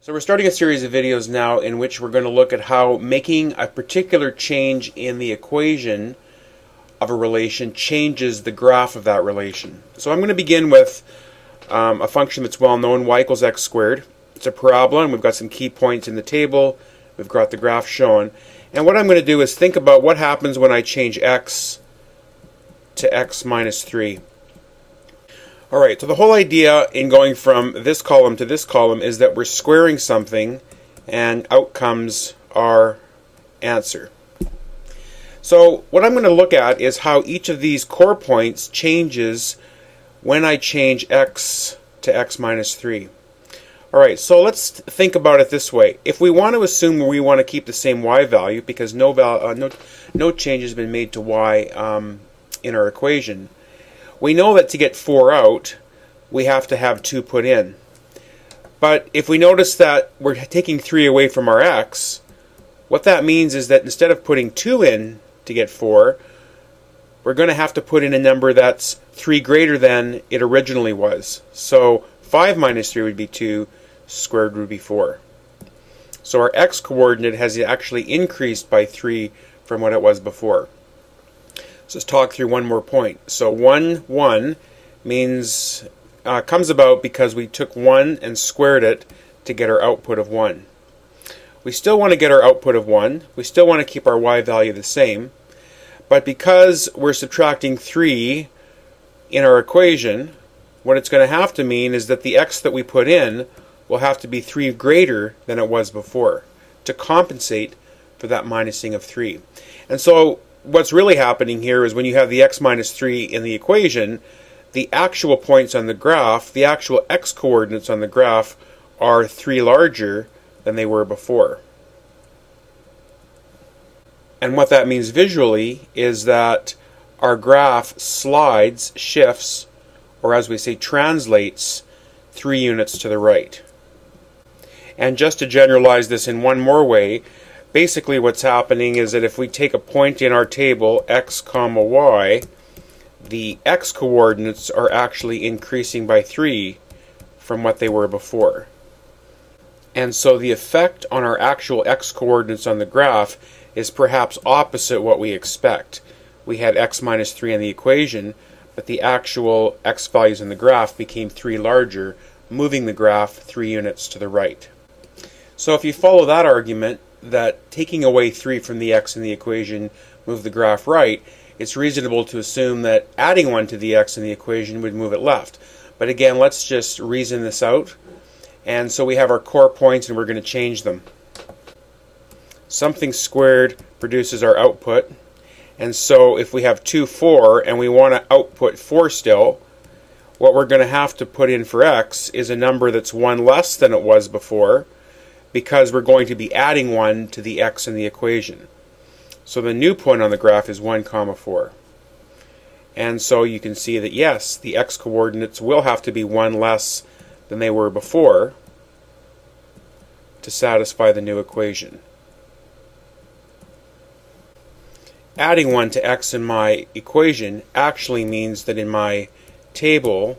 So we're starting a series of videos now in which we're going to look at how making a particular change in the equation of a relation changes the graph of that relation. So I'm going to begin with a function that's well known, y equals x squared. It's a parabola, and we've got some key points in the table. We've got the graph shown. And what I'm going to do is think about what happens when I change x to x minus 3. Alright, so the whole idea in going from this column to this column is that we're squaring something and out comes our answer. So what I'm going to look at is how each of these core points changes when I change x to x minus 3. Alright, so let's think about it this way. If we want to assume we want to keep the same y value because no change has been made to y in our equation, we know that to get 4 out, we have to have 2 put in. But if we notice that we're taking 3 away from our x, what that means is that instead of putting 2 in to get 4, we're going to have to put in a number that's 3 greater than it originally was. So 5 minus 3 would be 2, squared root would be 4. So our x coordinate has actually increased by 3 from what it was before. So let's talk through one more point. So 1 means comes about because we took 1 and squared it to get our output of 1. We still want to get our output of 1. We still want to keep our y value the same. But because we're subtracting 3 in our equation, what it's going to have to mean is that the x that we put in will have to be 3 greater than it was before to compensate for that minusing of 3. And so what's really happening here is when you have the x minus 3 in the equation, the actual points on the graph, the actual x coordinates on the graph, are 3 larger than they were before. And what that means visually is that our graph slides, shifts, or as we say, translates 3 units to the right. And just to generalize this in one more way, basically what's happening is that if we take a point in our table, x comma y, the x coordinates are actually increasing by 3 from what they were before. And so the effect on our actual x coordinates on the graph is perhaps opposite what we expect. We had x minus 3 in the equation, but the actual x values in the graph became 3 larger, moving the graph 3 units to the right. So if you follow that argument, that taking away 3 from the x in the equation moved the graph right, it's reasonable to assume that adding 1 to the x in the equation would move it left. But again, let's just reason this out. And so we have our core points and we're going to change them. Something squared produces our output. And so if we have 2, 4 and we want to output 4 still, what we're going to have to put in for x is a number that's 1 less than it was before, because we're going to be adding 1 to the x in the equation. So the new point on the graph is 1 comma 4. And so you can see that yes, the x coordinates will have to be 1 less than they were before to satisfy the new equation. Adding 1 to x in my equation actually means that in my table,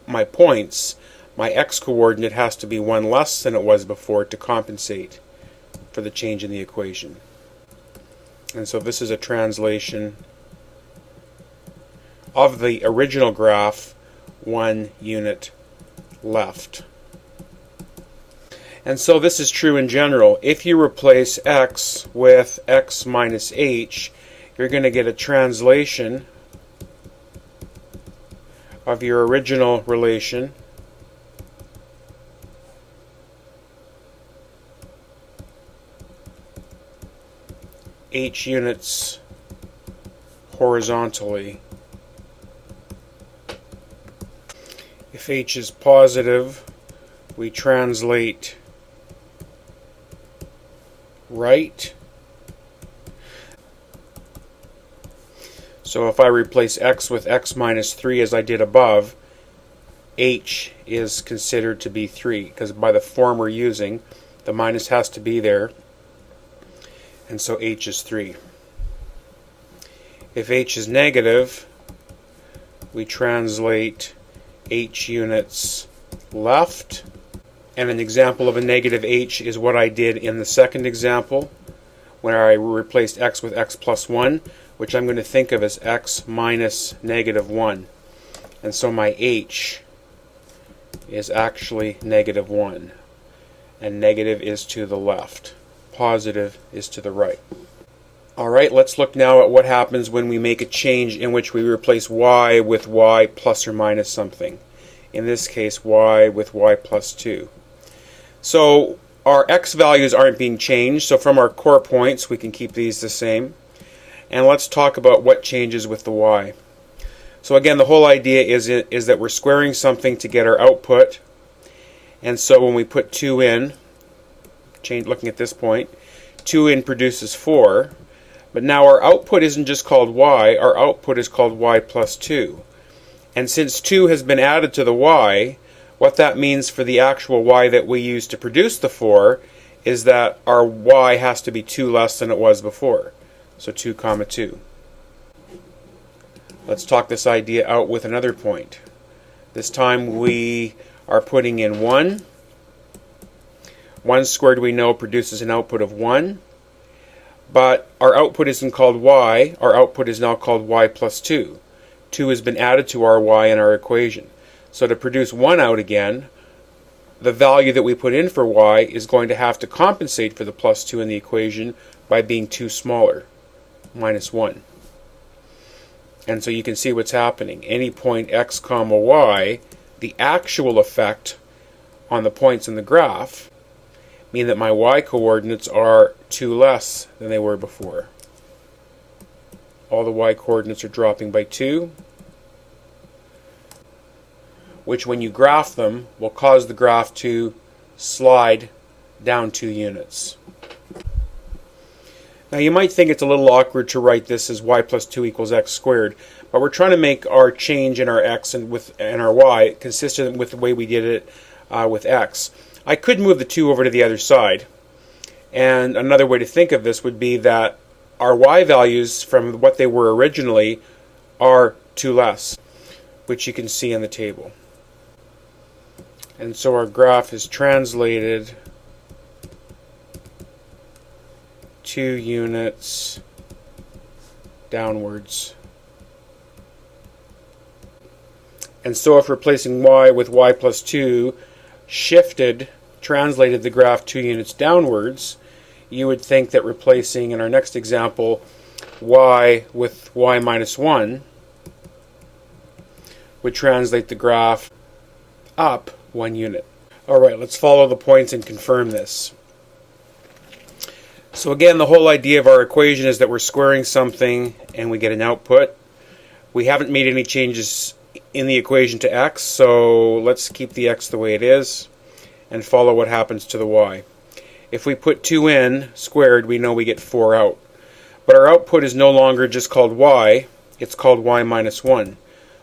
my points, my x coordinate has to be 1 less than it was before to compensate for the change in the equation. And so this is a translation of the original graph 1 unit left. And so this is true in general. If you replace x with x minus h, you're going to get a translation of your original relation h units horizontally. If h is positive, we translate right. So if I replace x with x minus 3 as I did above, h is considered to be 3, because by the form we're using, the minus has to be there, and so h is 3. If h is negative, we translate h units left, And an example of a negative h is what I did in the second example, where I replaced x with x plus 1, which I'm going to think of as x minus negative 1. And so my h is actually negative 1. And negative is to the left. Positive is to the right. Alright, let's look now at what happens when we make a change in which we replace y with y plus or minus something. In this case, y with y plus 2. So our x values aren't being changed, so from our core points we can keep these the same. And let's talk about what changes with the y. So again, the whole idea is that we're squaring something to get our output. And so when we put 2 in, looking at this point, 2 in produces 4. But now our output isn't just called y, our output is called y plus 2. And since 2 has been added to the y, what that means for the actual y that we use to produce the 4 is that our y has to be 2 less than it was before. So 2 comma 2. Let's talk this idea out with another point. This time we are putting in 1. 1 squared we know produces an output of 1. But our output isn't called y, our output is now called y plus 2. 2 has been added to our y in our equation. So to produce 1 out again, the value that we put in for y is going to have to compensate for the plus 2 in the equation by being 2 smaller, minus 1. And so you can see what's happening. Any point x comma y, the actual effect on the points in the graph mean that my y coordinates are 2 less than they were before. All the y coordinates are dropping by 2. Which when you graph them will cause the graph to slide down 2 units. Now you might think it's a little awkward to write this as y plus 2 equals x squared, but we're trying to make our change in our x and our y consistent with the way we did it with x. I could move the 2 over to the other side, and another way to think of this would be that our y values from what they were originally are 2 less, which you can see in the table. And so our graph is translated 2 units downwards. And so if replacing y with y plus 2 translated the graph 2 units downwards, you would think that replacing, in our next example, y with y minus 1 would translate the graph up 1 unit. Alright, let's follow the points and confirm this. So again, the whole idea of our equation is that we're squaring something and we get an output. We haven't made any changes in the equation to x, so let's keep the x the way it is and follow what happens to the y. If we put 2 in squared, we know we get 4 out. But our output is no longer just called y, it's called y minus 1.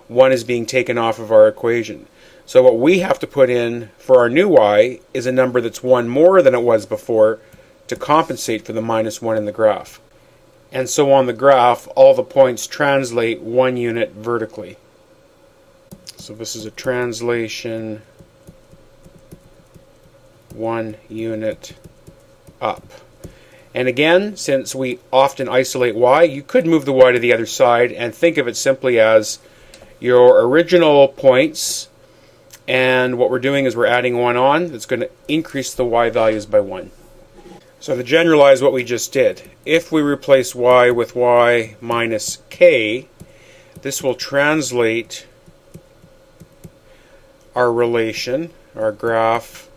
1 is being taken off of our equation. So what we have to put in for our new y is a number that's 1 more than it was before to compensate for the minus 1 in the graph. And so on the graph, all the points translate 1 unit vertically. So this is a translation 1 unit up. And again, since we often isolate y, you could move the y to the other side and think of it simply as your original points, and what we're doing is we're adding 1 on. That's going to increase the y values by 1. So to generalize what we just did, if we replace y with y minus k, this will translate our relation, our graph,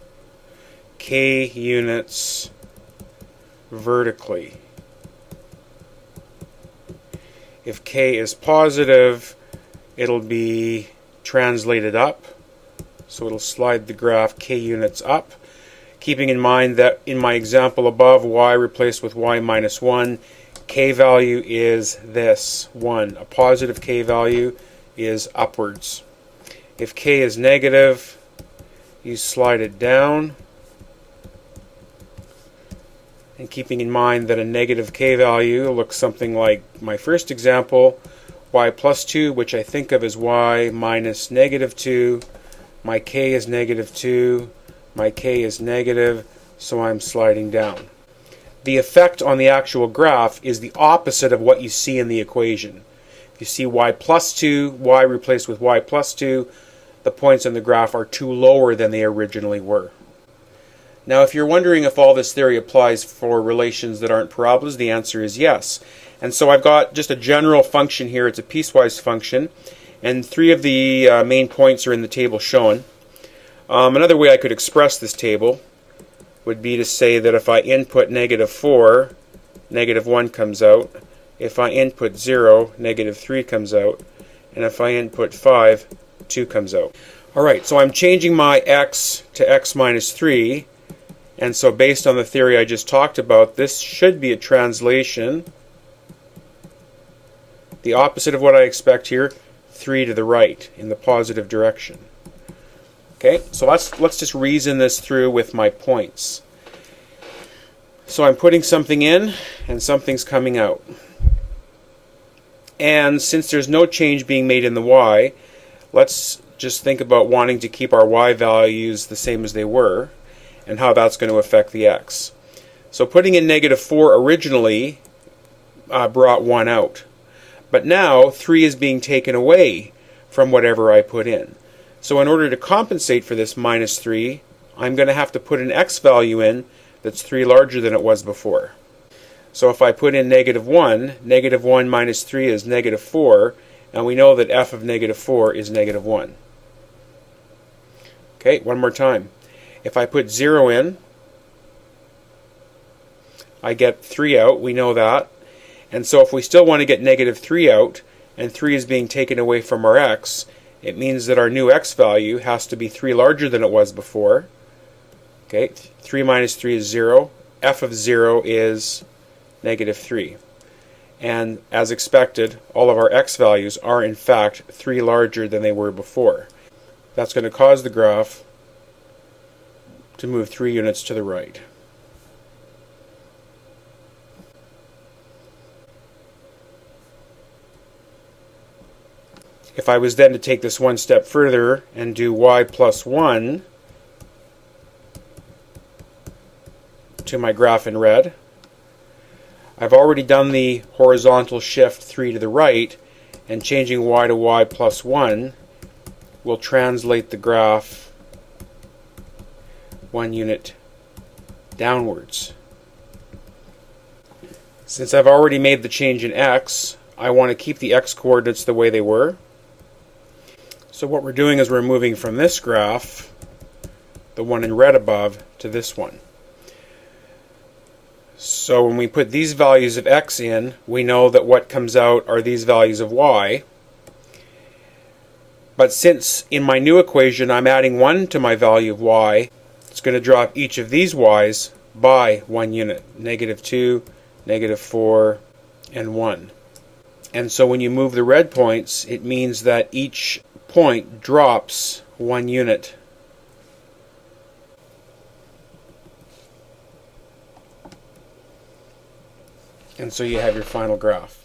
k units vertically. If k is positive, it'll be translated up, so it'll slide the graph k units up, keeping in mind that in my example above, y replaced with y minus 1, k value is this, 1. A positive k value is upwards. If k is negative, you slide it down, and keeping in mind that a negative k value looks something like my first example, y plus 2, which I think of as y minus negative 2, my k is negative 2, My k is negative, so I'm sliding down. The effect on the actual graph is the opposite of what you see in the equation. If you see y plus 2, y replaced with y plus 2, the points in the graph are 2 lower than they originally were. Now, if you're wondering if all this theory applies for relations that aren't parabolas, the answer is yes. And so I've got just a general function here. It's a piecewise function, and 3 of the main points are in the table shown. Another way I could express this table would be to say that if I input negative 4, negative 1 comes out. If I input 0, negative 3 comes out. And if I input 5, 2 comes out. Alright, so I'm changing my x to x minus 3. And so based on the theory I just talked about, this should be a translation. The opposite of what I expect here, 3 to the right, in the positive direction. Okay, so let's just reason this through with my points. So I'm putting something in, and something's coming out. And since there's no change being made in the y, let's just think about wanting to keep our y values the same as they were, and how that's going to affect the x. So putting in negative 4 originally brought 1 out. But now 3 is being taken away from whatever I put in. So in order to compensate for this minus 3, I'm going to have to put an x value in that's 3 larger than it was before. So if I put in negative 1 minus 3 is negative 4, and we know that f of negative 4 is negative 1. Okay, one more time. If I put 0 in, I get 3 out, we know that. And so if we still want to get negative 3 out, and 3 is being taken away from our x, it means that our new x value has to be 3 larger than it was before. Okay, 3 minus 3 is 0. F of 0 is negative 3. And as expected, all of our x values are in fact 3 larger than they were before. That's going to cause the graph to move 3 units to the right. If I was then to take this one step further and do y plus 1 to my graph in red, I've already done the horizontal shift 3 to the right, and changing y to y plus 1 will translate the graph 1 unit downwards. Since I've already made the change in x, I want to keep the x coordinates the way they were. So what we're doing is we're moving from this graph, the one in red above, to this one. So when we put these values of x in, we know that what comes out are these values of y. But since in my new equation I'm adding 1 to my value of y, it's going to drop each of these y's by 1 unit. Negative 2, negative 4, and 1. And so when you move the red points, it means that each point drops 1 unit. And so you have your final graph.